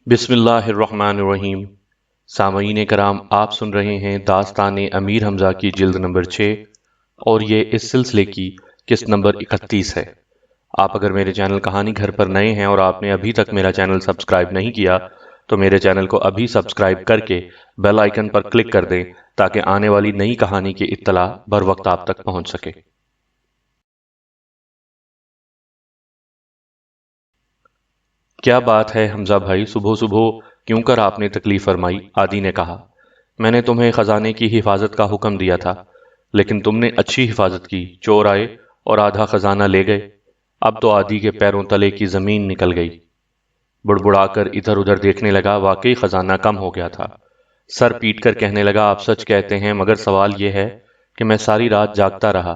بسم اللہ الرحمن الرحیم۔ سامعین کرام، آپ سن رہے ہیں داستان امیر حمزہ کی جلد نمبر 6 اور یہ اس سلسلے کی قسط نمبر 31 ہے۔ آپ اگر میرے چینل کہانی گھر پر نئے ہیں اور آپ نے ابھی تک میرا چینل سبسکرائب نہیں کیا تو میرے چینل کو ابھی سبسکرائب کر کے بیل آئیکن پر کلک کر دیں تاکہ آنے والی نئی کہانی کی اطلاع بر وقت آپ تک پہنچ سکے۔ کیا بات ہے حمزہ بھائی، صبح صبح کیوں کر آپ نے تکلیف فرمائی؟ عادی نے کہا۔ میں نے تمہیں خزانے کی حفاظت کا حکم دیا تھا، لیکن تم نے اچھی حفاظت کی۔ چور آئے اور آدھا خزانہ لے گئے۔ اب تو عادی کے پیروں تلے کی زمین نکل گئی۔ بڑبڑا کر ادھر ادھر دیکھنے لگا، واقعی خزانہ کم ہو گیا تھا۔ سر پیٹ کر کہنے لگا، آپ سچ کہتے ہیں، مگر سوال یہ ہے کہ میں ساری رات جاگتا رہا۔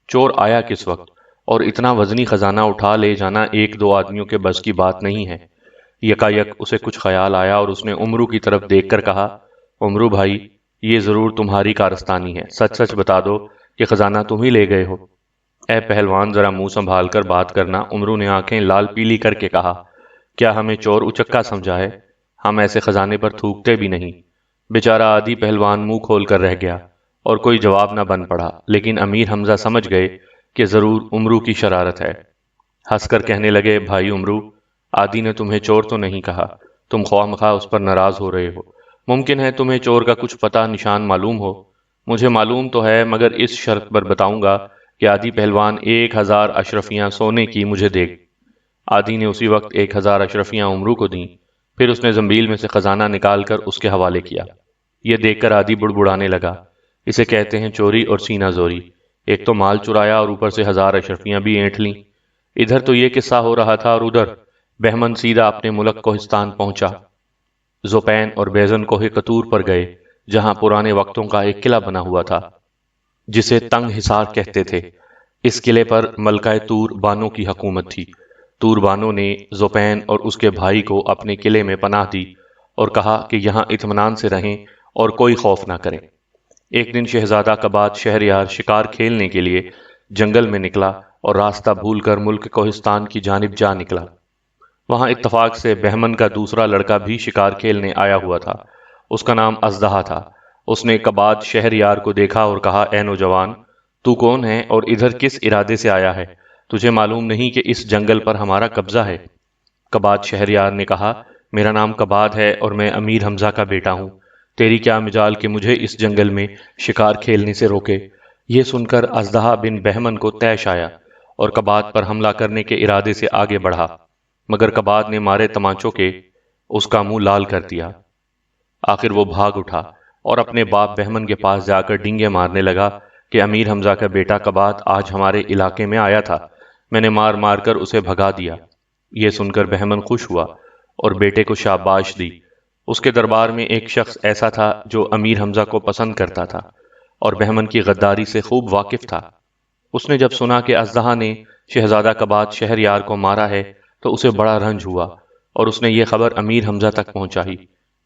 چور آیا کس وقت؟ اور اتنا وزنی خزانہ اٹھا لے جانا ایک دو آدمیوں کے بس کی بات نہیں ہے۔ یکایک اسے کچھ خیال آیا اور اس نے عمرو کی طرف دیکھ کر کہا، عمرو بھائی، یہ ضرور تمہاری کارستانی ہے، سچ سچ بتا دو کہ خزانہ تم ہی لے گئے ہو۔ اے پہلوان، ذرا منہ سنبھال کر بات کرنا، عمرو نے آنکھیں لال پیلی کر کے کہا۔ کیا ہمیں چور اچکا سمجھا ہے؟ ہم ایسے خزانے پر تھوکتے بھی نہیں۔ بیچارہ عادی پہلوان منہ کھول کر رہ گیا اور کوئی جواب نہ بن پڑا، لیکن امیر حمزہ سمجھ گئے کہ ضرور عمرو کی شرارت ہے۔ ہنس کر کہنے لگے، بھائی عمرو، عادی نے تمہیں چور تو نہیں کہا، تم خواہ مخواہ اس پر ناراض ہو رہے ہو۔ ممکن ہے تمہیں چور کا کچھ پتہ نشان معلوم ہو۔ مجھے معلوم تو ہے، مگر اس شرط پر بتاؤں گا کہ عادی پہلوان 1000 اشرفیاں سونے کی مجھے دے۔ عادی نے اسی وقت 1000 اشرفیاں عمرو کو دیں، پھر اس نے زنبیل میں سے خزانہ نکال کر اس کے حوالے کیا۔ یہ دیکھ کر عادی بڑبڑانے لگا، اسے کہتے ہیں چوری اور سینہ زوری۔ ایک تو مال چرایا اور اوپر سے 1000 اشرفیاں بھی اینٹھ لیں۔ ادھر تو یہ قصہ ہو رہا تھا اور ادھر بہمن سیدھا اپنے ملک کوہستان پہنچا۔ زوپین اور بیزن کوہ قطور پر گئے، جہاں پرانے وقتوں کا ایک قلعہ بنا ہوا تھا جسے تنگ حصار کہتے تھے۔ اس قلعے پر ملکہ تور بانو کی حکومت تھی۔ تور بانو نے زوپین اور اس کے بھائی کو اپنے قلعے میں پناہ دی اور کہا کہ یہاں اطمینان سے رہیں اور کوئی خوف نہ کریں۔ ایک دن شہزادہ کباد شہریار شکار کھیلنے کے لیے جنگل میں نکلا اور راستہ بھول کر ملک کوہستان کی جانب جا نکلا۔ وہاں اتفاق سے بہمن کا دوسرا لڑکا بھی شکار کھیلنے آیا ہوا تھا۔ اس کا نام اژدہا تھا۔ اس نے کباد شہریار کو دیکھا اور کہا، اے نوجوان، تو کون ہے اور ادھر کس ارادے سے آیا ہے؟ تجھے معلوم نہیں کہ اس جنگل پر ہمارا قبضہ ہے؟ کباد شہریار نے کہا، میرا نام کباد ہے اور میں امیر حمزہ کا بیٹا ہوں۔ تیری کیا مجال کہ مجھے اس جنگل میں شکار کھیلنے سے روکے؟ یہ سن کر اژدہا بن بہمن کو طیش آیا اور کباد پر حملہ کرنے کے ارادے سے آگے بڑھا، مگر کباد نے مارے تمانچوں کے اس کا منہ لال کر دیا۔ آخر وہ بھاگ اٹھا اور اپنے باپ بہمن کے پاس جا کر ڈینگے مارنے لگا کہ امیر حمزہ کا بیٹا کباد آج ہمارے علاقے میں آیا تھا، میں نے مار مار کر اسے بھگا دیا۔ یہ سن کر بہمن خوش ہوا اور بیٹے کو شاباش دی۔ اس کے دربار میں ایک شخص ایسا تھا جو امیر حمزہ کو پسند کرتا تھا اور بہمن کی غداری سے خوب واقف تھا۔ اس نے جب سنا کہ اژدہا نے شہزادہ کباد شہریار کو مارا ہے تو اسے بڑا رنج ہوا اور اس نے یہ خبر امیر حمزہ تک پہنچائی۔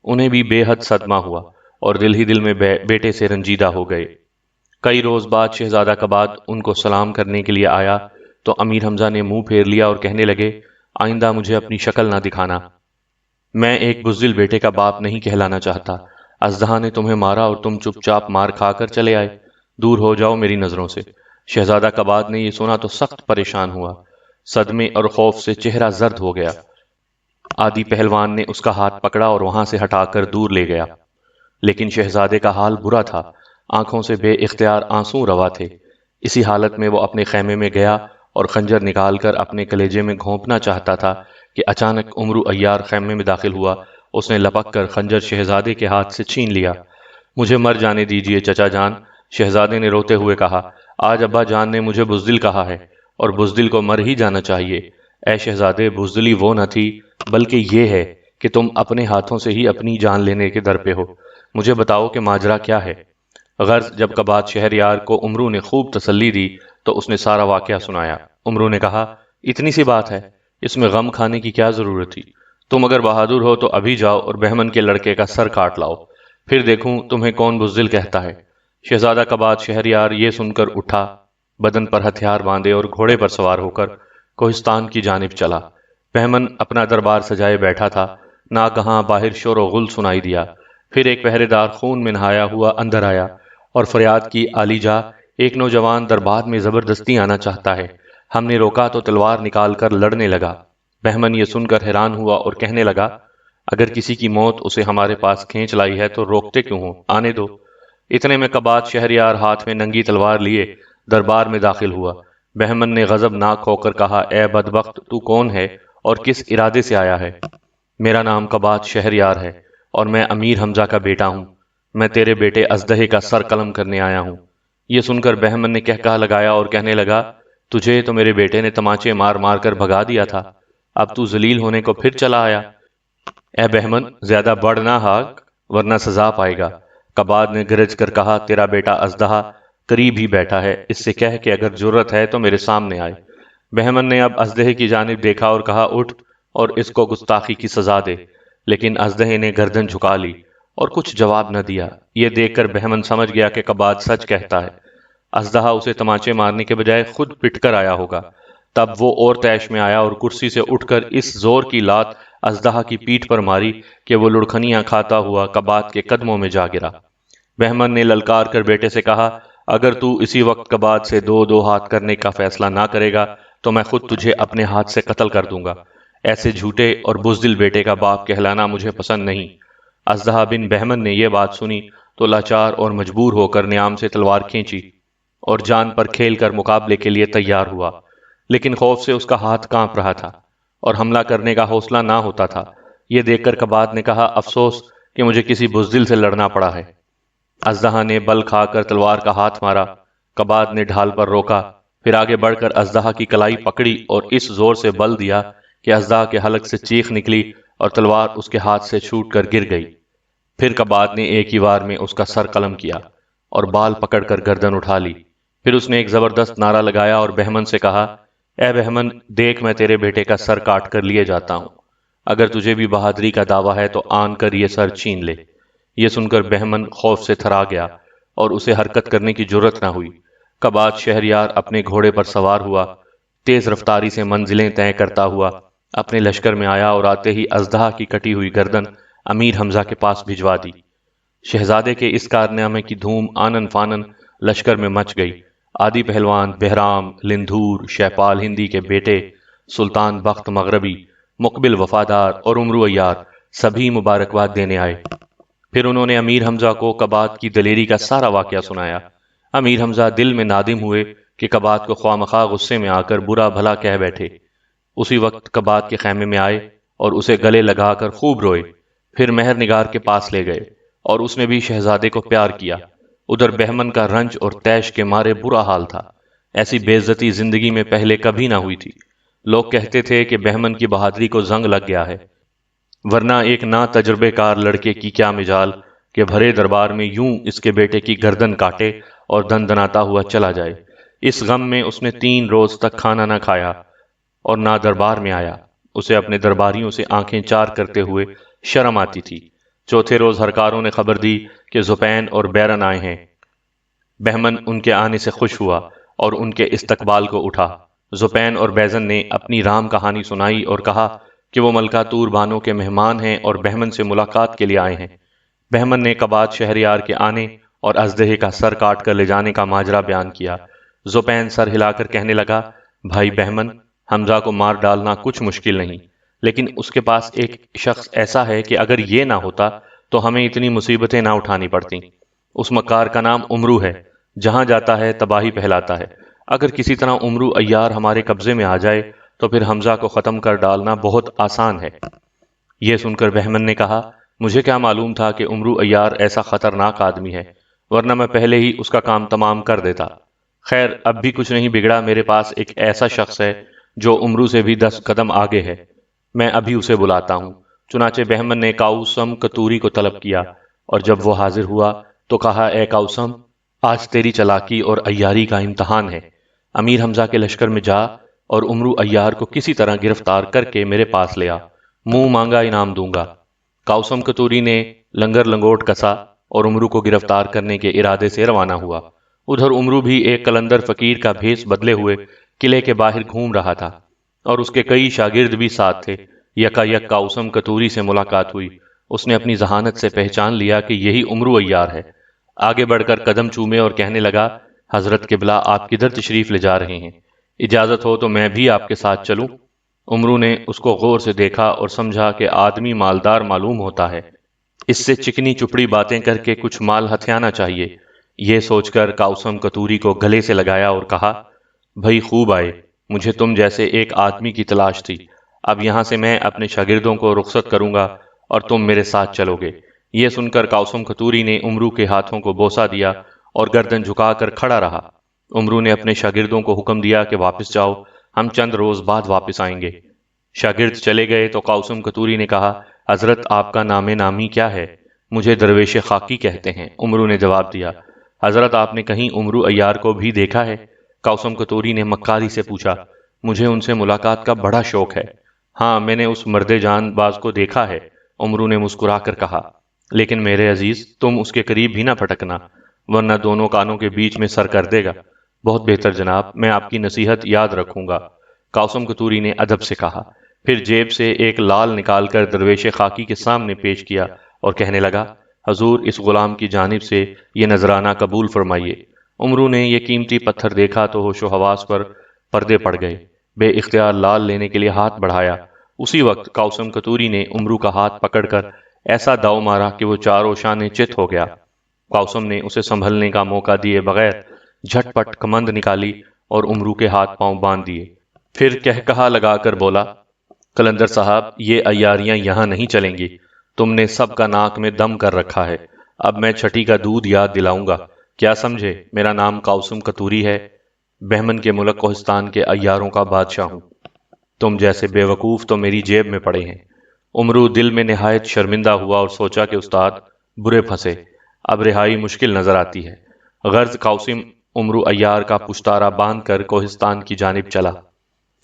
انہیں بھی بے حد صدمہ ہوا اور دل ہی دل میں بیٹے سے رنجیدہ ہو گئے۔ کئی روز بعد شہزادہ کباد ان کو سلام کرنے کے لیے آیا تو امیر حمزہ نے منہ پھیر لیا اور کہنے لگے، آئندہ مجھے اپنی شکل نہ دکھانا، میں ایک بزدل بیٹے کا باپ نہیں کہلانا چاہتا۔ اژدہا نے تمہیں مارا اور تم چپ چاپ مار کھا کر چلے آئے، دور ہو جاؤ میری نظروں سے۔ شہزادہ کباد نے یہ سنا تو سخت پریشان ہوا، صدمے اور خوف سے چہرہ زرد ہو گیا۔ عادی پہلوان نے اس کا ہاتھ پکڑا اور وہاں سے ہٹا کر دور لے گیا، لیکن شہزادے کا حال برا تھا، آنکھوں سے بے اختیار آنسو روا تھے۔ اسی حالت میں وہ اپنے خیمے میں گیا اور خنجر نکال کر اپنے کلیجے میں گھونپنا چاہتا تھا کہ اچانک عمرو عیار خیمے میں داخل ہوا۔ اس نے لپک کر خنجر شہزادے کے ہاتھ سے چھین لیا۔ مجھے مر جانے دیجئے چچا جان، شہزادے نے روتے ہوئے کہا، آج ابا جان نے مجھے بزدل کہا ہے اور بزدل کو مر ہی جانا چاہیے۔ اے شہزادے، بزدلی وہ نہ تھی بلکہ یہ ہے کہ تم اپنے ہاتھوں سے ہی اپنی جان لینے کے در پہ ہو۔ مجھے بتاؤ کہ ماجرا کیا ہے؟ غرض جب کباد شہریار کو عمرو نے خوب تسلی دی تو اس نے سارا واقعہ سنایا۔ عمرو نے کہا، اتنی سی بات ہے، اس میں غم کھانے کی کیا ضرورت تھی؟ تم اگر بہادر ہو تو ابھی جاؤ اور بہمن کے لڑکے کا سر کاٹ لاؤ، پھر دیکھوں تمہیں کون بزدل کہتا ہے۔ شہزادہ کباد شہریار یہ سن کر اٹھا، بدن پر ہتھیار باندھے اور گھوڑے پر سوار ہو کر کوہستان کی جانب چلا۔ بہمن اپنا دربار سجائے بیٹھا تھا، ناگہاں باہر شور و غل سنائی دیا۔ پھر ایک پہرے دار خون میں نہایا ہوا اندر آیا اور فریاد کی، علی جا، ایک نوجوان دربار میں زبردستی آنا چاہتا ہے۔ ہم نے روکا تو تلوار نکال کر لڑنے لگا۔ بہمن یہ سن کر حیران ہوا اور کہنے لگا، اگر کسی کی موت اسے ہمارے پاس کھینچ لائی ہے تو روکتے کیوں ہو؟ آنے دو۔ اتنے میں کباد شہریار ہاتھ میں ننگی تلوار لیے دربار میں داخل ہوا۔ بہمن نے غضب ناک ہو کر کہا، اے بدبخت، تو کون ہے اور کس ارادے سے آیا ہے؟ میرا نام کباد شہریار ہے اور میں امیر حمزہ کا بیٹا ہوں۔ میں تیرے بیٹے اژدہے کا سر قلم کرنے آیا ہوں۔ یہ سن کر بہمن نے کہا لگایا اور کہنے لگا، تجھے تو میرے بیٹے نے تماچے مار مار کر بھگا دیا تھا، اب تو ذلیل ہونے کو پھر چلا آیا؟ اے بہمن، زیادہ بڑھ نہ ہاک ورنہ سزا پائے گا۔ کباد نے گرج کر کہا، تیرا بیٹا اژدہا قریب ہی بیٹھا ہے، اس سے کہہ کہ اگر جرت ہے تو میرے سامنے آئے۔ بہمن نے اب اژدہے کی جانب دیکھا اور کہا، اٹھ اور اس کو گستاخی کی سزا دے، لیکن اژدہے نے گردن جھکا لی اور کچھ جواب نہ دیا۔ یہ دیکھ کر بہمن سمجھ گیا کہ کباد سچ کہتا ہے، اژدہا اسے تماچے مارنے کے بجائے خود پٹ کر آیا ہوگا۔ تب وہ اور طیش میں آیا اور کرسی سے اٹھ کر اس زور کی لات اژدہا کی پیٹھ پر ماری کہ وہ لڑکھنیاں کھاتا ہوا کباد کے قدموں میں جا گرا۔ بہمن نے للکار کر بیٹے سے کہا، اگر تو اسی وقت کباد سے دو دو ہاتھ کرنے کا فیصلہ نہ کرے گا تو میں خود تجھے اپنے ہاتھ سے قتل کر دوں گا۔ ایسے جھوٹے اور بزدل بیٹے کا باپ کہلانا مجھے پسند نہیں۔ اژدہا بن بہمن نے یہ بات سنی تو لاچار اور مجبور ہو کر نیام سے تلوار کھینچی اور جان پر کھیل کر مقابلے کے لیے تیار ہوا، لیکن خوف سے اس کا ہاتھ کانپ رہا تھا اور حملہ کرنے کا حوصلہ نہ ہوتا تھا۔ یہ دیکھ کر کباد نے کہا، افسوس کہ مجھے کسی بزدل سے لڑنا پڑا ہے۔ اژدہا نے بل کھا کر تلوار کا ہاتھ مارا۔ کباد نے ڈھال پر روکا، پھر آگے بڑھ کر اژدہا کی کلائی پکڑی اور اس زور سے بل دیا کہ اژدہا کے حلق سے چیخ نکلی اور تلوار اس کے ہاتھ سے چھوٹ کر گر گئی۔ پھر کباد نے ایک ہی وار میں اس کا سر قلم کیا اور بال پکڑ کر گردن اٹھا لی۔ پھر اس نے ایک زبردست نعرہ لگایا اور بہمن سے کہا، اے بہمن، دیکھ میں تیرے بیٹے کا سر کاٹ کر لیے جاتا ہوں۔ اگر تجھے بھی بہادری کا دعویٰ ہے تو آن کر یہ سر چھین لے۔ یہ سن کر بہمن خوف سے تھرا گیا اور اسے حرکت کرنے کی جرت نہ ہوئی۔ کباد شہریار اپنے گھوڑے پر سوار ہوا، تیز رفتاری سے منزلیں طے کرتا ہوا اپنے لشکر میں آیا اور آتے ہی اژدہا کی کٹی ہوئی گردن امیر حمزہ کے پاس بھجوا دی۔ شہزادے کے اس کارنامے کی دھوم آنن فانن لشکر میں مچ گئی۔ آدی پہلوان، بہرام، لندھور، شہپال ہندی کے بیٹے، سلطان بخت مغربی، مقبل وفادار اور عمرو عیار سبھی مبارکباد دینے آئے۔ پھر انہوں نے امیر حمزہ کو کباد کی دلیری کا سارا واقعہ سنایا۔ امیر حمزہ دل میں نادم ہوئے کہ کباد کو خواہ مخواہ غصے میں آ کر برا بھلا کہہ بیٹھے۔ اسی وقت کباد کے خیمے میں آئے اور اسے گلے لگا کر خوب روئے۔ پھر مہر نگار کے پاس لے گئے اور اس نے بھی شہزادے کو پیار کیا۔ ادھر بہمن کا رنج اور طیش کے مارے برا حال تھا۔ ایسی بے عزتی زندگی میں پہلے کبھی نہ ہوئی تھی۔ لوگ کہتے تھے کہ بہمن کی بہادری کو زنگ لگ گیا ہے، ورنہ ایک نا تجربے کار لڑکے کی کیا مجال کہ بھرے دربار میں یوں اس کے بیٹے کی گردن کاٹے اور دن دناتا ہوا چلا جائے۔ اس غم میں اس نے 3 روز تک کھانا نہ کھایا اور نہ دربار میں آیا۔ اسے اپنے درباریوں سے آنکھیں چار کرتے ہوئے شرم آتی تھی۔ چوتھے روز ہرکاروں نے خبر دی کہ زپین اور بیرن آئے ہیں۔ بہمن ان کے آنے سے خوش ہوا اور ان کے استقبال کو اٹھا۔ زپین اور بیزن نے اپنی رام کہانی سنائی اور کہا کہ وہ ملکہ تور بانو کے مہمان ہیں اور بہمن سے ملاقات کے لیے آئے ہیں۔ بہمن نے کباد شہریار کے آنے اور اژدہے کا سر کاٹ کر لے جانے کا ماجرا بیان کیا۔ زپین سر ہلا کر کہنے لگا، بھائی بہمن، حمزہ کو مار ڈالنا کچھ مشکل نہیں، لیکن اس کے پاس ایک شخص ایسا ہے کہ اگر یہ نہ ہوتا تو ہمیں اتنی مصیبتیں نہ اٹھانی پڑتیں۔ اس مکار کا نام عمرو ہے، جہاں جاتا ہے تباہی پھیلاتا ہے۔ اگر کسی طرح عمرو عیار ہمارے قبضے میں آ جائے تو پھر حمزہ کو ختم کر ڈالنا بہت آسان ہے۔ یہ سن کر بہمن نے کہا، مجھے کیا معلوم تھا کہ عمرو عیار ایسا خطرناک آدمی ہے، ورنہ میں پہلے ہی اس کا کام تمام کر دیتا۔ خیر، اب بھی کچھ نہیں بگڑا، میرے پاس ایک ایسا شخص ہے جو عمرو سے بھی 10 قدم آگے ہے، میں ابھی اسے بلاتا ہوں۔ چنانچہ بہمن نے کاؤسم کتوری کو طلب کیا اور جب وہ حاضر ہوا تو کہا، اے کاؤسم، آج تیری چلاکی اور عیاری کا امتحان ہے۔ امیر حمزہ کے لشکر میں جا اور عمرو عیار کو کسی طرح گرفتار کر کے میرے پاس لے آ، منہ مانگا انعام دوں گا۔ کاؤسم کتوری نے لنگر لنگوٹ کسا اور عمرو کو گرفتار کرنے کے ارادے سے روانہ ہوا۔ ادھر عمرو بھی ایک قلندر فقیر کا بھیس بدلے ہوئے قلعے کے باہر گھوم رہا تھا اور اس کے کئی شاگرد بھی ساتھ تھے۔ یکا یک کاؤسم کتوری سے ملاقات ہوئی۔ اس نے اپنی ذہانت سے پہچان لیا کہ یہی عمرو عیار ہے۔ آگے بڑھ کر قدم چومے اور کہنے لگا، حضرت قبلہ آپ کدھر تشریف لے جا رہے ہیں؟ اجازت ہو تو میں بھی آپ کے ساتھ چلوں؟ عمرو نے اس کو غور سے دیکھا اور سمجھا کہ آدمی مالدار معلوم ہوتا ہے، اس سے چکنی چپڑی باتیں کر کے کچھ مال ہتھیانا چاہیے۔ یہ سوچ کر کاؤسم کتوری کو گلے سے لگایا اور کہا، بھئی خوب آئے، مجھے تم جیسے ایک آدمی کی تلاش تھی۔ اب یہاں سے میں اپنے شاگردوں کو رخصت کروں گا اور تم میرے ساتھ چلو گے۔ یہ سن کر کاؤسم کتوری نے عمرو کے ہاتھوں کو بوسہ دیا اور گردن جھکا کر کھڑا رہا۔ عمرو نے اپنے شاگردوں کو حکم دیا کہ واپس جاؤ، ہم چند روز بعد واپس آئیں گے۔ شاگرد چلے گئے تو کاؤسم کتوری نے کہا، حضرت آپ کا نام نامی کیا ہے؟ مجھے درویش خاکی کہتے ہیں، عمرو نے جواب دیا۔ حضرت آپ نے کہیں عمرو عیار کو بھی دیکھا ہے؟ کاؤسم کتوری نے مکاری سے پوچھا۔ مجھے ان سے ملاقات کا بڑا شوق ہے۔ ہاں، میں نے اس مرد جان باز کو دیکھا ہے، عمرو نے مسکرا کر کہا۔ لیکن میرے عزیز، تم اس کے قریب بھی نہ پھٹکنا، ورنہ دونوں کانوں کے بیچ میں سر کر دے گا۔ بہت بہتر جناب، میں آپ کی نصیحت یاد رکھوں گا، کاؤسم کتوری نے ادب سے کہا۔ پھر جیب سے ایک لال نکال کر درویش خاکی کے سامنے پیش کیا اور کہنے لگا، حضور اس غلام کی جانب سے یہ نذرانہ قبول فرمائیے۔ عمرو نے یہ قیمتی پتھر دیکھا تو ہوش و حواس پر پردے پڑ گئے۔ بے اختیار لال لینے کے لیے ہاتھ بڑھایا۔ اسی وقت کاؤسم کتوری نے عمرو کا ہاتھ پکڑ کر ایسا داؤ مارا کہ وہ چاروں شانے چت ہو گیا۔ کاؤسم نے اسے سنبھلنے کا موقع دیے بغیر جھٹ پٹ کمند نکالی اور عمرو کے ہاتھ پاؤں باندھ دیے۔ پھر کہا لگا کر بولا، قلندر صاحب، یہ عیاریاں یہاں نہیں چلیں گی۔ تم نے سب کا ناک میں دم کر رکھا ہے، اب میں چھٹی کا دودھ یاد دلاؤں گا۔ کیا سمجھے؟ میرا نام کاؤسم کتوری ہے، بہمن کے ملک کوہستان کے عیاروں کا بادشاہ ہوں۔ تم جیسے بے وقوف تو میری جیب میں پڑے ہیں۔ عمرو دل میں نہایت شرمندہ ہوا اور سوچا کہ استاد برے پھنسے، اب رہائی مشکل نظر آتی ہے۔ غرض کاؤسم عمرو عیار کا پشتارا باندھ کر کوہستان کی جانب چلا۔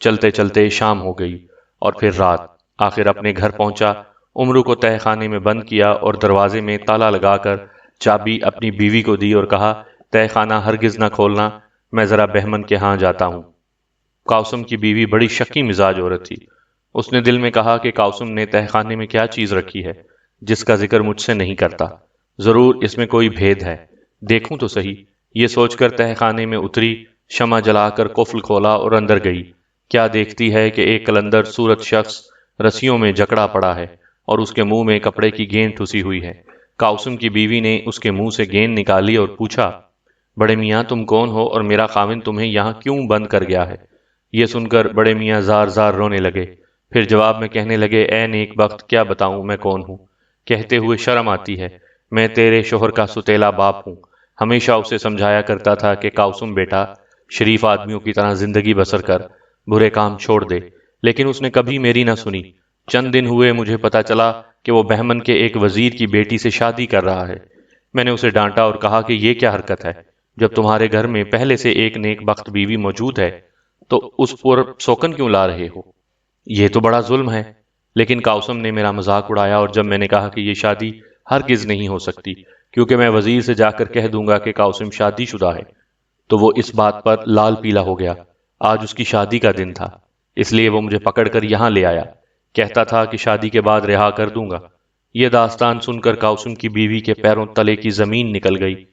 چلتے چلتے شام ہو گئی اور پھر رات۔ آخر اپنے گھر پہنچا، عمرو کو تہہ خانے میں بند کیا اور دروازے میں تالا لگا کر چابی اپنی بیوی کو دی اور کہا، تہہ خانہ ہرگز نہ کھولنا، میں ذرا بہمن کے ہاں جاتا ہوں۔ کاؤسم کی بیوی بڑی شکی مزاج عورت تھی۔ اس نے دل میں کہا کہ کاؤسم نے تہہ خانے میں کیا چیز رکھی ہے جس کا ذکر مجھ سے نہیں کرتا، ضرور اس میں کوئی بھید ہے، دیکھوں تو صحیح۔ یہ سوچ کر تہہ خانے میں اتری، شمع جلا کر قفل کھولا اور اندر گئی۔ کیا دیکھتی ہے کہ ایک قلندر صورت شخص رسیوں میں جکڑا پڑا ہے اور اس کے منہ میں کپڑے کی گیند ٹھسی ہوئی ہے۔ کاؤسم کی بیوی نے اس کے منہ سے گیند نکالی اور پوچھا، بڑے میاں تم کون ہو اور میرا خاوند تمہیں یہاں کیوں بند کر گیا ہے؟ یہ سن کر بڑے میاں زار زار رونے لگے، پھر جواب میں کہنے لگے، اے نیک بخت، کیا بتاؤں میں کون ہوں؟ کہتے ہوئے شرم آتی ہے، میں تیرے شوہر کا ستیلا باپ ہوں۔ ہمیشہ اسے سمجھایا کرتا تھا کہ کاؤسم بیٹا، شریف آدمیوں کی طرح زندگی بسر کر، برے کام چھوڑ دے، لیکن اس نے کبھی میری نہ سنی۔ چند دن ہوئے مجھے پتا چلا کہ وہ بہمن کے ایک وزیر کی بیٹی سے شادی کر رہا ہے۔ میں نے اسے ڈانٹا اور کہا کہ یہ کیا حرکت ہے؟ جب تمہارے گھر میں پہلے سے ایک نیک بخت بیوی موجود ہے تو اس پر سوکن کیوں لا رہے ہو؟ یہ تو بڑا ظلم ہے۔ لیکن کاؤسم نے میرا مذاق اڑایا اور جب میں نے کہا کہ یہ شادی ہرگز نہیں ہو سکتی کیونکہ میں وزیر سے جا کر کہہ دوں گا کہ کاؤسم شادی شدہ ہے، تو وہ اس بات پر لال پیلا ہو گیا۔ آج اس کی شادی کا دن تھا، اس لیے وہ مجھے پکڑ کر یہاں لے آیا، کہتا تھا کہ شادی کے بعد رہا کر دوں گا۔ یہ داستان سن کر کاؤسم کی بیوی کے پیروں تلے کی زمین نکل گئی،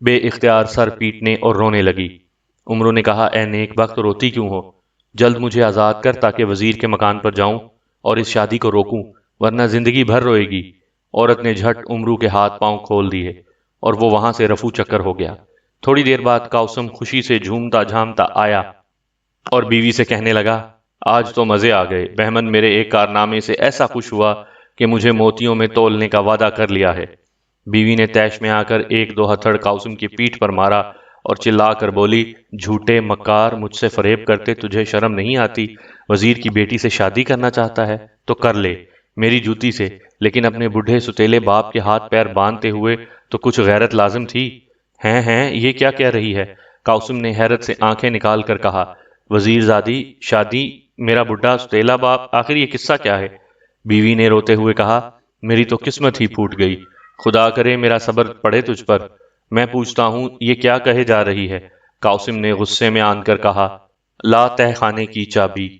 بے اختیار سر پیٹنے اور رونے لگی۔ عمرو نے کہا، اے نیک بخت، روتی کیوں ہو؟ جلد مجھے آزاد کر تاکہ وزیر کے مکان پر جاؤں اور اس شادی کو روکوں، ورنہ زندگی بھر روئے گی۔ عورت نے جھٹ عمرو کے ہاتھ پاؤں کھول دیے اور وہ وہاں سے رفو چکر ہو گیا۔ تھوڑی دیر بعد کاؤسم خوشی سے جھومتا جھامتا آیا اور بیوی سے کہنے لگا، آج تو مزے آ گئے، بہمن میرے ایک کارنامے سے ایسا خوش ہوا کہ مجھے موتیوں میں تولنے کا وعدہ کر لیا ہے۔ بیوی نے تیش میں آ کر ایک دو ہتھڑ کاؤسم کی پیٹھ پر مارا اور چلا کر بولی، جھوٹے مکار، مجھ سے فریب کرتے تجھے شرم نہیں آتی؟ وزیر کی بیٹی سے شادی کرنا چاہتا ہے تو کر لے میری جوتی سے، لیکن اپنے بڈھے ستیلے باپ کے ہاتھ پیر باندھتے ہوئے تو کچھ غیرت لازم تھی۔ ہیں یہ کیا کہہ رہی ہے؟ کاؤسم نے حیرت سے آنکھیں نکال کر کہا، وزیر زادی، شادی، میرا بڈھا ستیلا باپ، آخر یہ قصہ کیا ہے؟ بیوی نے روتے ہوئے کہا، میری تو قسمت ہی پھوٹ گئی، خدا کرے میرا صبر پڑے تجھ پر۔ میں پوچھتا ہوں یہ کیا کہے جا رہی ہے؟ کاؤسم نے غصے میں آن کر کہا، لا تہ خانے کی چابی۔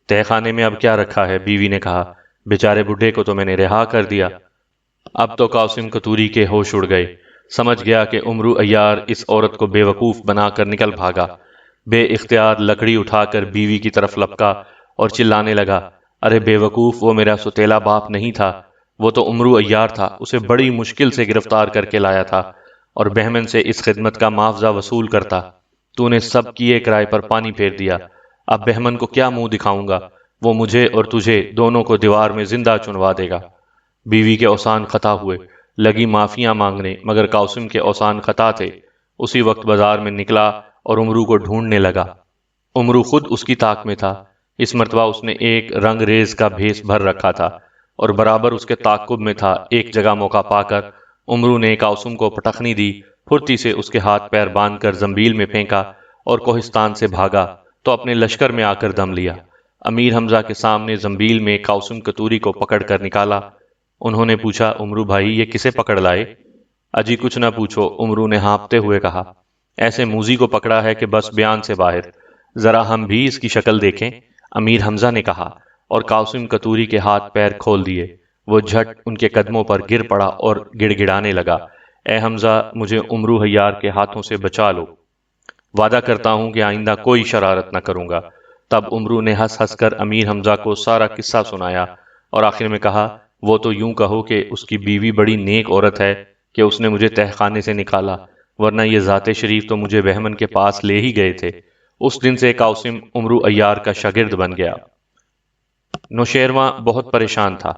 تہ خانے میں اب کیا رکھا ہے؟ بیوی نے کہا، بیچارے بڈھے کو تو میں نے رہا کر دیا۔ اب تو قاسم کتوری کے ہوش اڑ گئے، سمجھ گیا کہ عمرو عیار اس عورت کو بے وقوف بنا کر نکل بھاگا۔ بے اختیار لکڑی اٹھا کر بیوی کی طرف لپکا اور چلانے لگا، ارے بے وقوف، وہ میرا ستیلا باپ نہیں تھا، وہ تو عمرو عیار تھا، اسے بڑی مشکل سے گرفتار کر کے لایا تھا اور بہمن سے اس خدمت کا معاوضہ وصول کرتا۔ تو نے سب کیے کرائے پر پانی پھیر دیا، اب بہمن کو کیا منہ دکھاؤں گا؟ وہ مجھے اور تجھے دونوں کو دیوار میں زندہ چنوا دے گا۔ بیوی کے اوسان خطا ہوئے، لگی معافیاں مانگنے، مگر قاسم کے اوسان خطا تھے۔ اسی وقت بازار میں نکلا اور عمرو کو ڈھونڈنے لگا۔ عمرو خود اس کی طاق میں تھا۔ اس مرتبہ اس نے ایک رنگ ریز کا بھیس بھر رکھا تھا اور برابر اس کے تعاقب میں تھا۔ ایک جگہ موقع پا کر عمرو نے قاسم کو پٹخنی دی، پھرتی سے اس کے ہاتھ پیر باندھ کر زنبیل میں پھینکا اور کوہستان سے بھاگا تو اپنے لشکر میں آ کر دم لیا۔ امیر حمزہ کے سامنے زنبیل میں قاسم کتوری کو پکڑ کر نکالا۔ انہوں نے پوچھا، عمرو بھائی، یہ کسے پکڑ لائے؟ اجی کچھ نہ پوچھو، عمرو نے ہانپتے ہوئے کہا، ایسے موذی کو پکڑا ہے کہ بس بیان سے باہر، ذرا ہم بھی اس کی شکل دیکھیں۔ امیر حمزہ نے کہا اور قاسم کتوری کے ہاتھ پیر کھول دیے۔ وہ جھٹ ان کے قدموں پر گر پڑا اور گڑ گڑانے لگا، اے حمزہ، مجھے عمرو عیار کے ہاتھوں سے بچا لو، وعدہ کرتا ہوں کہ آئندہ کوئی شرارت نہ کروں گا۔ تب عمرو نے ہنس ہنس کر امیر حمزہ کو سارا قصہ سنایا اور آخر میں کہا، وہ تو یوں کہو کہ اس کی بیوی بڑی نیک عورت ہے کہ اس نے مجھے تہ خانے سے نکالا، ورنہ یہ ذات شریف تو مجھے بہمن کے پاس لے ہی گئے تھے۔ اس دن سے قاسم عمرو عیار کا شاگرد بن گیا۔ نوشیرواں بہت پریشان تھا،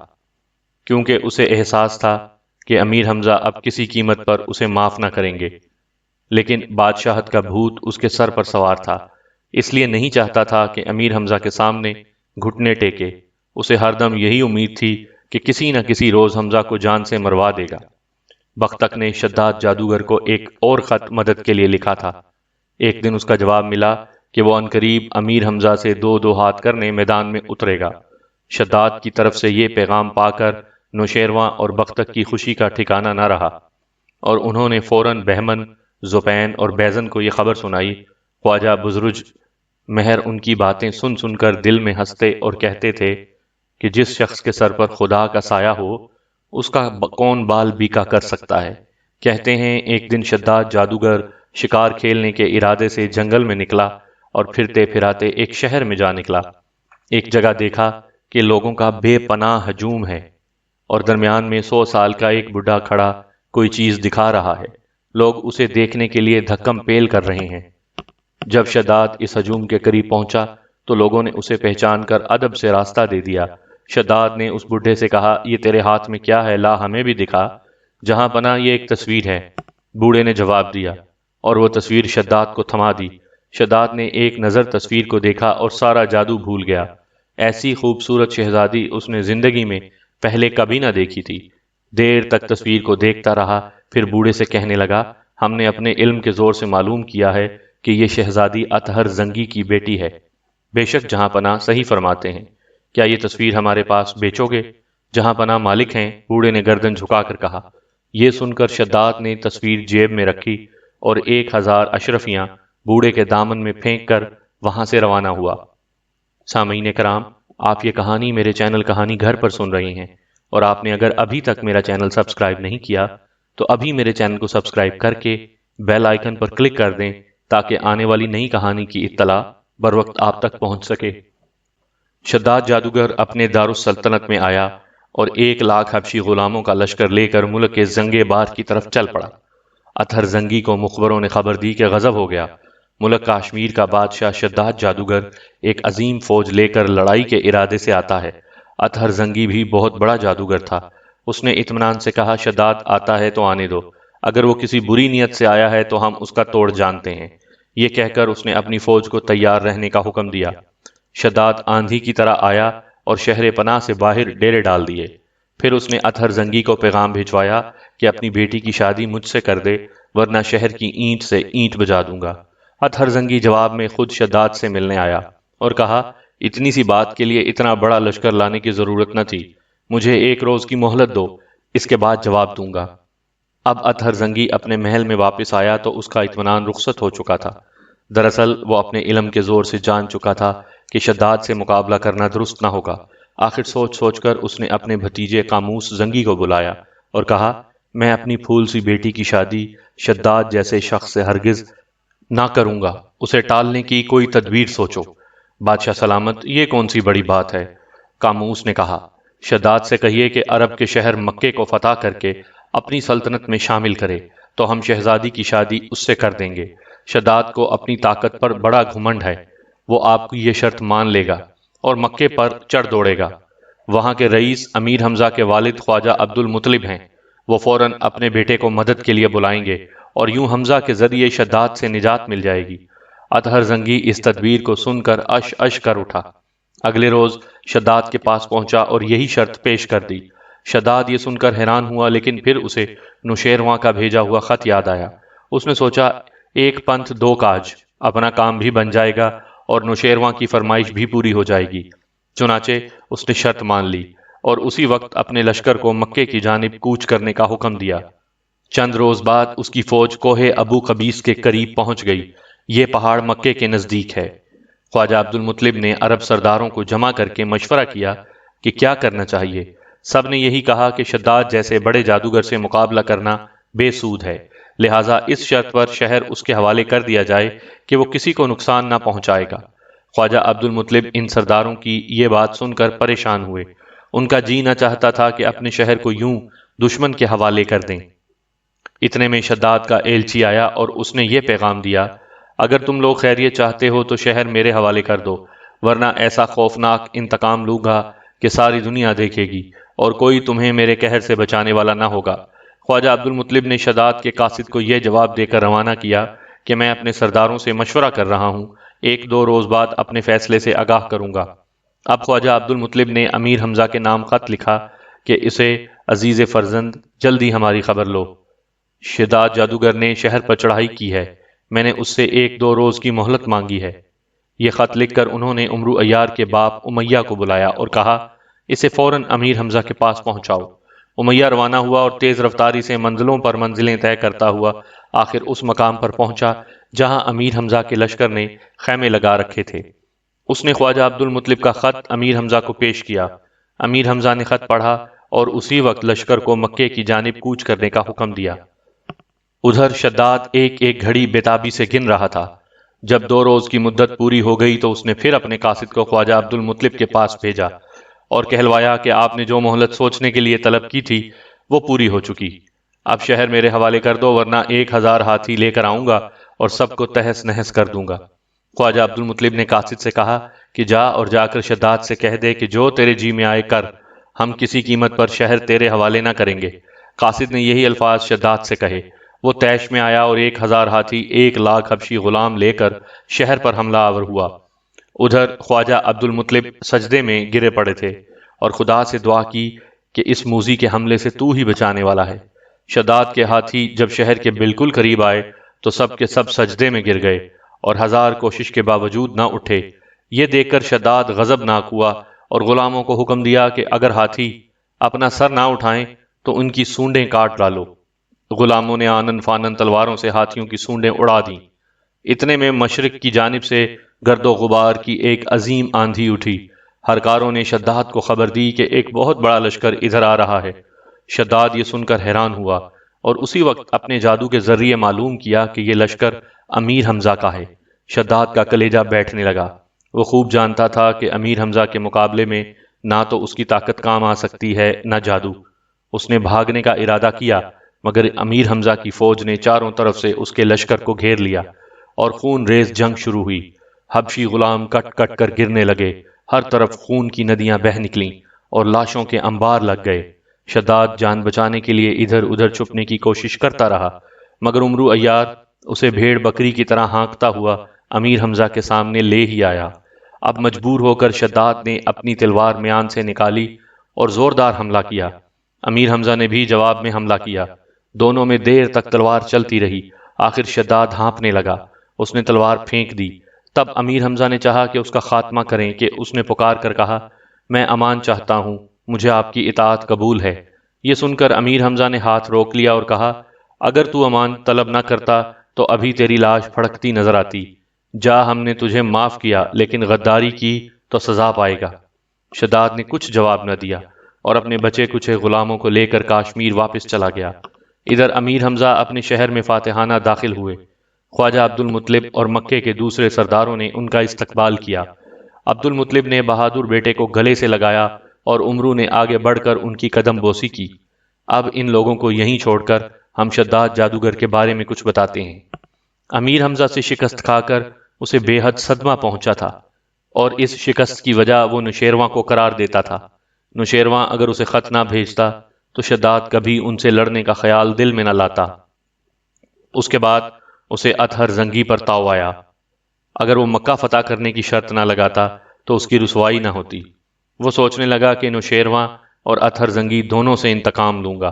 کیونکہ اسے احساس تھا کہ امیر حمزہ اب کسی قیمت پر اسے معاف نہ کریں گے، لیکن بادشاہت کا بھوت اس کے سر پر سوار تھا، اس لیے نہیں چاہتا تھا کہ امیر حمزہ کے سامنے گھٹنے ٹیکے۔ اسے ہر دم یہی امید تھی کہ کسی نہ کسی روز حمزہ کو جان سے مروا دے گا۔ بختک نے شداد جادوگر کو ایک اور خط مدد کے لیے لکھا تھا۔ ایک دن اس کا جواب ملا کہ وہ عنقریب امیر حمزہ سے دو دو ہاتھ کرنے میدان میں اترے گا۔ شداد کی طرف سے یہ پیغام پا کر نوشیرواں اور بختک کی خوشی کا ٹھکانہ نہ رہا، اور انہوں نے فوراً بہمن، زپین اور بیزن کو یہ خبر سنائی۔ خواجہ بزرج مہر ان کی باتیں سن سن کر دل میں ہنستے اور کہتے تھے کہ جس شخص کے سر پر خدا کا سایہ ہو، اس کا کون بال بیکا کر سکتا ہے۔ کہتے ہیں ایک دن شداد جادوگر شکار کھیلنے کے ارادے سے جنگل میں نکلا اور پھرتے پھراتے ایک شہر میں جا نکلا۔ ایک جگہ دیکھا کہ لوگوں کا بے پناہ ہجوم ہے اور درمیان میں 100 سال کا ایک بڈھا کھڑا کوئی چیز دکھا رہا ہے۔ لوگ اسے دیکھنے کے لیے دھکم پیل کر رہے ہیں۔ جب شداد اس ہجوم کے قریب پہنچا تو لوگوں نے اسے پہچان کر ادب سے راستہ دے دیا۔ شداد نے اس بڈھے سے کہا، یہ تیرے ہاتھ میں کیا ہے؟ لا ہمیں بھی دکھا۔ جہاں پناہ، یہ ایک تصویر ہے، بوڑھے نے جواب دیا، اور وہ تصویر شداد کو تھما دی۔ شداد نے ایک نظر تصویر کو دیکھا اور سارا جادو بھول گیا۔ ایسی خوبصورت شہزادی اس نے زندگی میں پہلے کبھی نہ دیکھی تھی۔ دیر تک تصویر کو دیکھتا رہا، پھر بوڑھے سے کہنے لگا، ہم نے اپنے علم کے زور سے معلوم کیا ہے کہ یہ شہزادی اطہر زنگی کی بیٹی ہے۔ بے شک جہاں پناہ صحیح فرماتے ہیں، کیا یہ تصویر ہمارے پاس بیچو گے؟ جہاں پناہ مالک ہیں، بوڑھے نے گردن جھکا کر کہا۔ یہ سن کر شداد نے تصویر جیب میں رکھی اور 1000 اشرفیاں بوڑھے کے دامن میں پھینک کر وہاں سے روانہ ہوا۔ سامعین کرام، آپ یہ کہانی میرے چینل کہانی گھر پر سن رہے ہیں، اور آپ نے اگر ابھی تک میرا چینل سبسکرائب نہیں کیا تو ابھی میرے چینل کو سبسکرائب کر کے بیل آئیکن پر کلک کر دیں تاکہ آنے والی نئی کہانی کی اطلاع بر وقت آپ تک پہنچ سکے۔ شداد جادوگر اپنے دارالسلطنت میں آیا اور 1,00,000 حبشی غلاموں کا لشکر لے کر ملک کے زنگے بار کی طرف چل پڑا۔ اطہر زنگی کو مخبروں نے خبر دی کہ غضب ہو گیا۔ ملک کاشمیر کا بادشاہ شداد جادوگر ایک عظیم فوج لے کر لڑائی کے ارادے سے آتا ہے۔ اطہر زنگی بھی بہت بڑا جادوگر تھا۔ اس نے اطمینان سے کہا، شداد آتا ہے تو آنے دو، اگر وہ کسی بری نیت سے آیا ہے تو ہم اس کا توڑ جانتے ہیں۔ یہ کہہ کر اس نے اپنی فوج کو تیار رہنے کا حکم دیا۔ شداد آندھی کی طرح آیا اور شہر پناہ سے باہر ڈیرے ڈال دیے۔ پھر اس نے اطہر زنگی کو پیغام بھجوایا کہ اپنی بیٹی کی شادی مجھ سے کر دے، ورنہ شہر کی اینٹ سے اینٹ بجا دوں گا۔ اطہر زنگی جواب میں خود شداد سے ملنے آیا اور کہا، اتنی سی بات کے لیے اتنا بڑا لشکر لانے کی ضرورت نہ تھی، مجھے 1 روز کی مہلت دو، اس کے بعد جواب دوں گا۔ اب اطہر زنگی اپنے محل میں واپس آیا تو اس کا اطمینان رخصت ہو چکا تھا۔ دراصل وہ اپنے علم کے زور سے جان چکا تھا کہ شداد سے مقابلہ کرنا درست نہ ہوگا۔ آخر سوچ سوچ کر اس نے اپنے بھتیجے قاموس زنگی کو بلایا اور کہا، میں اپنی پھول سی بیٹی کی شادی شداد جیسے شخص سے ہرگز نہ کروں گا، اسے ٹالنے کی کوئی تدبیر سوچو۔ بادشاہ سلامت، یہ کون سی بڑی بات ہے؟ قاموس نے کہا، شداد سے کہیے کہ عرب کے شہر مکے کو فتح کر کے اپنی سلطنت میں شامل کرے تو ہم شہزادی کی شادی اس سے کر دیں گے۔ شداد کو اپنی طاقت پر بڑا گھمنڈ ہے، وہ آپ کی یہ شرط مان لے گا اور مکے پر چڑھ دوڑے گا۔ وہاں کے رئیس امیر حمزہ کے والد خواجہ عبد المطلب ہیں، وہ فوراً اپنے بیٹے کو مدد کے لیے بلائیں گے اور یوں حمزہ کے ذریعے شداد سے نجات مل جائے گی۔ اطہر زنگی اس تدبیر کو سن کر اش اش کر اٹھا۔ اگلے روز شداد کے پاس پہنچا اور یہی شرط پیش کر دی۔ شداد یہ سن کر حیران ہوا، لیکن پھر اسے نوشیروان کا بھیجا ہوا خط یاد آیا۔ اس نے سوچا، ایک پنتھ دو کاج، اپنا کام بھی بن جائے گا اور نوشیروان کی فرمائش بھی پوری ہو جائے گی۔ چنانچہ اس نے شرط مان لی اور اسی وقت اپنے لشکر کو مکے کی جانب کوچ کرنے کا حکم دیا۔ چند روز بعد اس کی فوج کوہ ابو قبیس کے قریب پہنچ گئی۔ یہ پہاڑ مکے کے نزدیک ہے۔ خواجہ عبد المطلب نے عرب سرداروں کو جمع کر کے مشورہ کیا کہ کیا کرنا چاہیے۔ سب نے یہی کہا کہ شداد جیسے بڑے جادوگر سے مقابلہ کرنا بے سود ہے، لہٰذا اس شرط پر شہر اس کے حوالے کر دیا جائے کہ وہ کسی کو نقصان نہ پہنچائے گا۔ خواجہ عبد المطلب ان سرداروں کی یہ بات سن کر پریشان ہوئے۔ ان کا جی نہ چاہتا تھا کہ اپنے شہر کو یوں دشمن کے حوالے کر دیں۔ اتنے میں شداد کا ایلچی آیا اور اس نے یہ پیغام دیا، اگر تم لوگ خیریت چاہتے ہو تو شہر میرے حوالے کر دو، ورنہ ایسا خوفناک انتقام لوں گا کہ ساری دنیا دیکھے گی اور کوئی تمہیں میرے قہر سے بچانے والا نہ ہوگا۔ خواجہ عبد المطلب نے شداد کے قاصد کو یہ جواب دے کر روانہ کیا کہ میں اپنے سرداروں سے مشورہ کر رہا ہوں، ایک دو روز بعد اپنے فیصلے سے آگاہ کروں گا۔ اب خواجہ عبد المطلب نے امیر حمزہ کے نام خط لکھا کہ اسے عزیز فرزند جلدی ہماری خبر لو، شداد جادوگر نے شہر پر چڑھائی کی ہے، میں نے اس سے ایک دو روز کی مہلت مانگی ہے۔ یہ خط لکھ کر انہوں نے عمرو عیار کے باپ امیہ کو بلایا اور کہا، اسے فوراً امیر حمزہ کے پاس پہنچاؤ۔ امیہ روانہ ہوا اور تیز رفتاری سے منزلوں پر منزلیں طے کرتا ہوا آخر اس مقام پر پہنچا جہاں امیر حمزہ کے لشکر نے خیمے لگا رکھے تھے۔ اس نے خواجہ عبد المطلب کا خط امیر حمزہ کو پیش کیا۔ امیر حمزہ نے خط پڑھا اور اسی وقت لشکر کو مکے کی جانب کوچ کرنے کا حکم دیا۔ ادھر شداد ایک ایک گھڑی بے تابی سے گن رہا تھا۔ جب 2 روز کی مدت پوری ہو گئی تو اس نے پھر اپنے قاصد کو خواجہ عبد المطلب کے پاس بھیجا اور کہلوایا کہ آپ نے جو مہلت سوچنے کے لیے طلب کی تھی وہ پوری ہو چکی۔ اب شہر میرے حوالے کر دو، ورنہ 1000 ہاتھی لے کر آؤں گا اور سب کو تہس نہس کر دوں گا۔ خواجہ عبد المطلب نے قاصد سے کہا کہ جا اور جا کر شداد سے کہہ دے کہ جو تیرے جی میں آئے کر، ہم کسی قیمت پر شہر تیرے حوالے نہ کریں گے۔ قاصد نے یہی الفاظ شداد سے کہے۔ وہ طیش میں آیا اور 1000 ہاتھی 1,00,000 حبشی غلام لے کر شہر پر حملہ آور ہوا۔ ادھر خواجہ عبد المطلب سجدے میں گرے پڑے تھے اور خدا سے دعا کی کہ اس موذی کے حملے سے تو ہی بچانے والا ہے۔ شداد کے ہاتھی جب شہر کے بالکل قریب آئے تو سب کے سب سجدے میں گر گئے اور 1000 کوشش کے باوجود نہ اٹھے۔ یہ دیکھ کر شداد غضبناک ہوا اور غلاموں کو حکم دیا کہ اگر ہاتھی اپنا سر نہ اٹھائیں تو ان کی سونڈیں کاٹ ڈالو۔ غلاموں نے آنن فانن تلواروں سے ہاتھیوں کی سونڈیں اڑا دیں۔ اتنے میں مشرق کی جانب سے گرد و غبار کی ایک عظیم آندھی اٹھی۔ ہرکاروں نے شداد کو خبر دی کہ ایک بہت بڑا لشکر ادھر آ رہا ہے۔ شداد یہ سن کر حیران ہوا اور اسی وقت اپنے جادو کے ذریعے معلوم کیا کہ یہ لشکر امیر حمزہ کا ہے۔ شداد کا کلیجہ بیٹھنے لگا۔ وہ خوب جانتا تھا کہ امیر حمزہ کے مقابلے میں نہ تو اس کی طاقت کام آ سکتی ہے نہ جادو۔ اس نے بھاگنے کا ارادہ کیا، مگر امیر حمزہ کی فوج نے چاروں طرف سے اس کے لشکر کو گھیر لیا اور خون ریز جنگ شروع ہوئی۔ حبشی غلام کٹ کٹ کر گرنے لگے، ہر طرف خون کی ندیاں بہہ نکلیں اور لاشوں کے انبار لگ گئے۔ شداد جان بچانے کے لیے ادھر ادھر چھپنے کی کوشش کرتا رہا، مگر عمرو عیار اسے بھیڑ بکری کی طرح ہانکتا ہوا امیر حمزہ کے سامنے لے ہی آیا۔ اب مجبور ہو کر شداد نے اپنی تلوار میان سے نکالی اور زوردار حملہ کیا۔ امیر حمزہ نے بھی جواب میں حملہ کیا۔ دونوں میں دیر تک تلوار چلتی رہی۔ آخر شداد ہانپنے لگا، اس نے تلوار پھینک دی۔ تب امیر حمزہ نے چاہا کہ اس کا خاتمہ کریں کہ اس نے پکار کر کہا، میں امان چاہتا ہوں، مجھے آپ کی اطاعت قبول ہے۔ یہ سن کر امیر حمزہ نے ہاتھ روک لیا اور کہا، اگر تو امان طلب نہ کرتا تو ابھی تیری لاش پھڑکتی نظر آتی۔ جا ہم نے تجھے معاف کیا لیکن غداری کی تو سزا پائے گا۔ شداد نے کچھ جواب نہ دیا اور اپنے بچے کچھ غلاموں کو لے کر کاشمیر واپس چلا گیا۔ ادھر امیر حمزہ اپنے شہر میں فاتحانہ داخل ہوئے۔ خواجہ عبد المطلب اور مکے کے دوسرے سرداروں نے ان کا استقبال کیا۔ عبد المطلب نے بہادر بیٹے کو گلے سے لگایا اور عمرو نے آگے بڑھ کر ان کی قدم بوسی کی۔ اب ان لوگوں کو یہیں چھوڑ کر ہم شداد جادوگر کے بارے میں کچھ بتاتے ہیں۔ امیر حمزہ سے شکست کھا کر اسے بے حد صدمہ پہنچا تھا اور اس شکست کی وجہ وہ نوشیروان کو قرار دیتا تھا۔ نوشیروان اگر اسے خط نہ بھیجتا تو شداد کبھی ان سے لڑنے کا خیال دل میں نہ لاتا۔ اس کے بعد اسے اطہر زنگی پر تاؤ آیا۔ اگر وہ مکہ فتح کرنے کی شرط نہ لگاتا تو اس کی رسوائی نہ ہوتی۔ وہ سوچنے لگا کہ نوشیروان اور اطہر زنگی دونوں سے انتقام لوں گا۔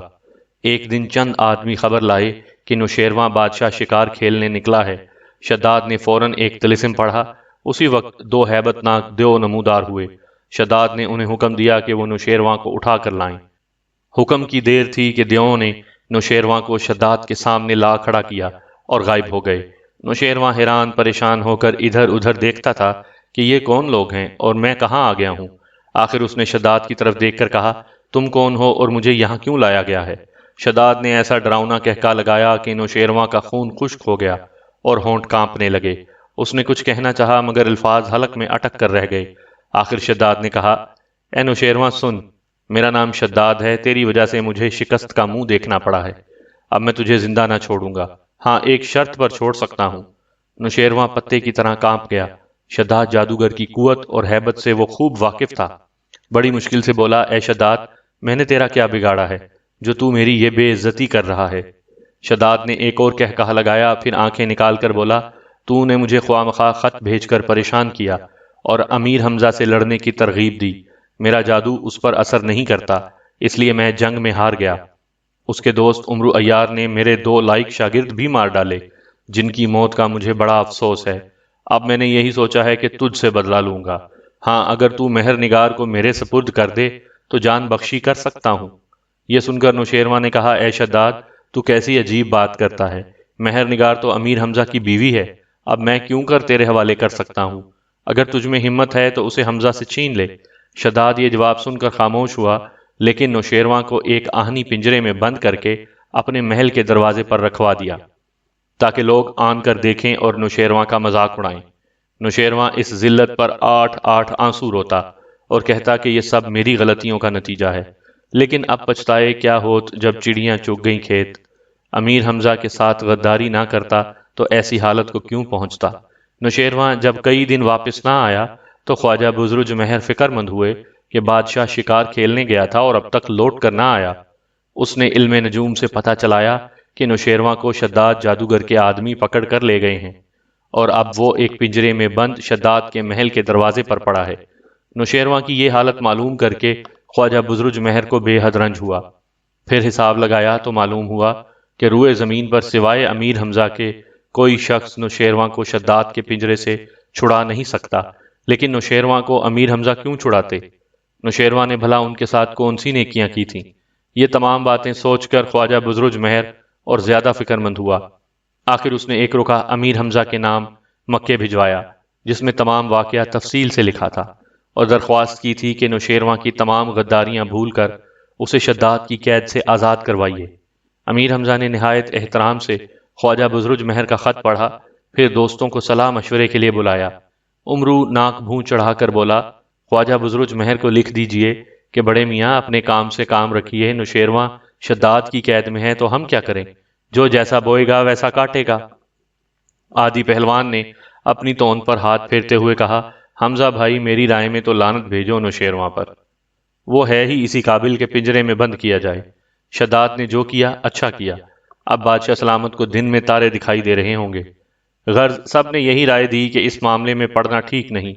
ایک دن چند آدمی خبر لائے کہ نوشیروان بادشاہ شکار کھیلنے نکلا ہے۔ شداد نے فوراً ایک طلسم پڑھا۔ اسی وقت دو ہیبت ناک دیو نمودار ہوئے۔ شداد نے انہیں حکم دیا کہ وہ نوشیروان کو اٹھا کر لائیں۔ حکم کی دیر تھی کہ دیووں نے نوشیروان کو شداد کے سامنے لا کھڑا کیا اور غائب ہو گئے۔ نوشیروان حیران پریشان ہو کر ادھر ادھر دیکھتا تھا کہ یہ کون لوگ ہیں اور میں کہاں آ گیا ہوں۔ آخر اس نے شداد کی طرف دیکھ کر کہا، تم کون ہو اور مجھے یہاں کیوں لایا گیا ہے؟ شداد نے ایسا ڈراؤنا کہکا لگایا کہ نوشیروان کا خون خشک ہو گیا اور ہونٹ کانپنے لگے۔ اس نے کچھ کہنا چاہا مگر الفاظ حلق میں اٹک کر رہ گئے۔ آخر شداد نے کہا، اے نوشیروان سن، میرا نام شداد ہے، تیری وجہ سے مجھے شکست کا منہ دیکھنا پڑا ہے۔ اب میں تجھے زندہ نہ چھوڑوں گا، ہاں ایک شرط پر چھوڑ سکتا ہوں۔ نوشیروان پتے کی طرح کانپ گیا۔ شداد جادوگر کی قوت اور ہیبت سے وہ خوب واقف تھا۔ بڑی مشکل سے بولا، اے شداد، میں نے تیرا کیا بگاڑا ہے جو تو میری یہ بے عزتی کر رہا ہے؟ شداد نے ایک اور کہا لگایا، پھر آنکھیں نکال کر بولا، تو نے مجھے خواہ مخواہ خط بھیج کر پریشان کیا اور امیر حمزہ سے لڑنے کی ترغیب دی۔ میرا جادو اس پر اثر نہیں کرتا، اس لیے میں جنگ میں ہار گیا۔ اس کے دوست عمرو عیار نے میرے 2 لائق شاگرد بھی مار ڈالے، جن کی موت کا مجھے بڑا افسوس ہے۔ اب میں نے یہی سوچا ہے کہ تجھ سے بدلہ لوں گا۔ ہاں اگر تو مہر نگار کو میرے سپرد کر دے تو جان بخشی کر سکتا ہوں۔ یہ سن کر نوشیروان نے کہا، اے شداد، تو کیسی عجیب بات کرتا ہے؟ مہر نگار تو امیر حمزہ کی بیوی ہے، اب میں کیوں کر تیرے حوالے کر سکتا ہوں؟ اگر تجھ میں ہمت ہے تو اسے حمزہ سے چھین لے۔ شداد یہ جواب سن کر خاموش ہوا، لیکن نوشیروان کو ایک آہنی پنجرے میں بند کر کے اپنے محل کے دروازے پر رکھوا دیا تاکہ لوگ آن کر دیکھیں اور نوشیروان کا مذاق اڑائیں۔ نوشیروان اس ذلت پر 8 آنسو روتا اور کہتا کہ یہ سب میری غلطیوں کا نتیجہ ہے، لیکن اب پچھتائے کیا ہوت جب چڑیاں چگ گئیں کھیت۔ امیر حمزہ کے ساتھ غداری نہ کرتا تو ایسی حالت کو کیوں پہنچتا۔ نوشیروان جب کئی دن واپس نہ آیا تو خواجہ بزرج مہر فکر مند ہوئے کہ بادشاہ شکار کھیلنے گیا تھا اور اب تک لوٹ کر نہ آیا۔ اس نے علم نجوم سے پتہ چلایا کہ نوشیروان کو شداد جادوگر کے آدمی پکڑ کر لے گئے ہیں اور اب وہ ایک پنجرے میں بند شداد کے محل کے دروازے پر پڑا ہے۔ نوشیروان کی یہ حالت معلوم کر کے خواجہ بزرج مہر کو بے حد رنج ہوا۔ پھر حساب لگایا تو معلوم ہوا کہ روئے زمین پر سوائے امیر حمزہ کے کوئی شخص نوشیروان کو شداد کے پنجرے سے چھڑا نہیں سکتا۔ لیکن نوشیروان کو امیر حمزہ کیوں چھڑاتے؟ نوشیروان نے بھلا ان کے ساتھ کون سی نیکیاں کی تھیں؟ یہ تمام باتیں سوچ کر خواجہ بزرج مہر اور زیادہ فکر مند ہوا۔ آخر اس نے ایک رکھا امیر حمزہ کے نام مکے بھجوایا، جس میں تمام واقعہ تفصیل سے لکھا تھا، اور درخواست کی تھی کہ نوشیروان کی تمام غداریاں بھول کر اسے شداد کی قید سے آزاد کروائیے۔ امیر حمزہ نے نہایت احترام سے خواجہ بزرج مہر کا خط پڑھا، پھر دوستوں کو صلاح مشورے کے لیے بلایا۔ عمرو ناک بھون چڑھا کر بولا، خواجہ بزرج مہر کو لکھ دیجئے کہ بڑے میاں اپنے کام سے کام رکھیے، نوشیروان شداد کی قید میں ہے تو ہم کیا کریں؟ جو جیسا بوئے گا ویسا کاٹے گا۔ آدی پہلوان نے اپنی تون پر ہاتھ پھیرتے ہوئے کہا، حمزہ بھائی میری رائے میں تو لعنت بھیجو نوشیروان پر، وہ ہے ہی اسی قابل کے پنجرے میں بند کیا جائے۔ شداد نے جو کیا اچھا کیا، اب بادشاہ سلامت کو دن میں تارے دکھائی دے رہے ہوں گے۔ غرض سب نے یہی رائے دی کہ اس معاملے میں پڑنا ٹھیک نہیں۔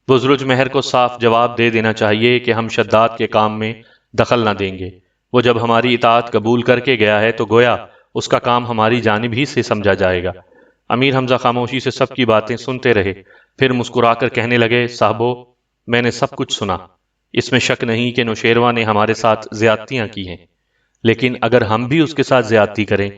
بزرج مہر کو صاف جواب دے دینا چاہیے کہ ہم شداد کے کام میں دخل نہ دیں گے۔ وہ جب ہماری اطاعت قبول کر کے گیا ہے تو گویا اس کا کام ہماری جانب ہی سے سمجھا جائے گا۔ امیر حمزہ خاموشی سے سب کی باتیں سنتے رہے، پھر مسکرا کر کہنے لگے، صاحبو میں نے سب کچھ سنا، اس میں شک نہیں کہ نوشیروان نے ہمارے ساتھ زیادتیاں کی ہیں، لیکن اگر ہم بھی اس کے ساتھ زیادتی کریں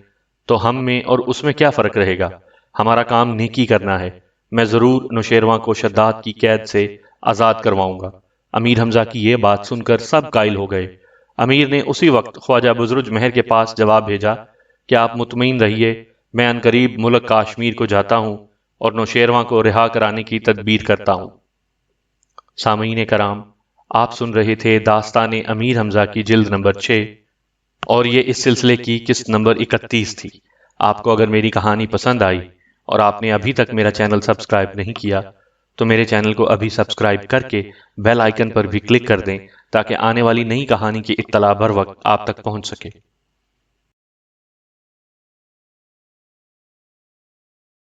تو ہم میں اور اس میں کیا فرق رہے گا؟ ہمارا کام نیکی کرنا ہے، میں ضرور نوشیروان کو شداد کی قید سے آزاد کرواؤں گا۔ امیر حمزہ کی یہ بات سن کر سب قائل ہو گئے۔ امیر نے اسی وقت خواجہ بزرج مہر کے پاس جواب بھیجا کہ آپ مطمئن رہیے، میں عنقریب ملک کاشمیر کو جاتا ہوں اور نوشیروان کو رہا کرانے کی تدبیر کرتا ہوں۔ سامعین کرام، آپ سن رہے تھے داستان امیر حمزہ کی جلد نمبر 6، اور یہ اس سلسلے کی قسط نمبر 31 تھی۔ آپ کو اگر میری کہانی پسند آئی اور آپ نے ابھی تک میرا چینل سبسکرائب نہیں کیا تو میرے چینل کو ابھی سبسکرائب کر کے بیل آئیکن پر بھی کلک کر دیں تاکہ آنے والی نئی کہانی کی اطلاع بر وقت آپ تک پہنچ سکے۔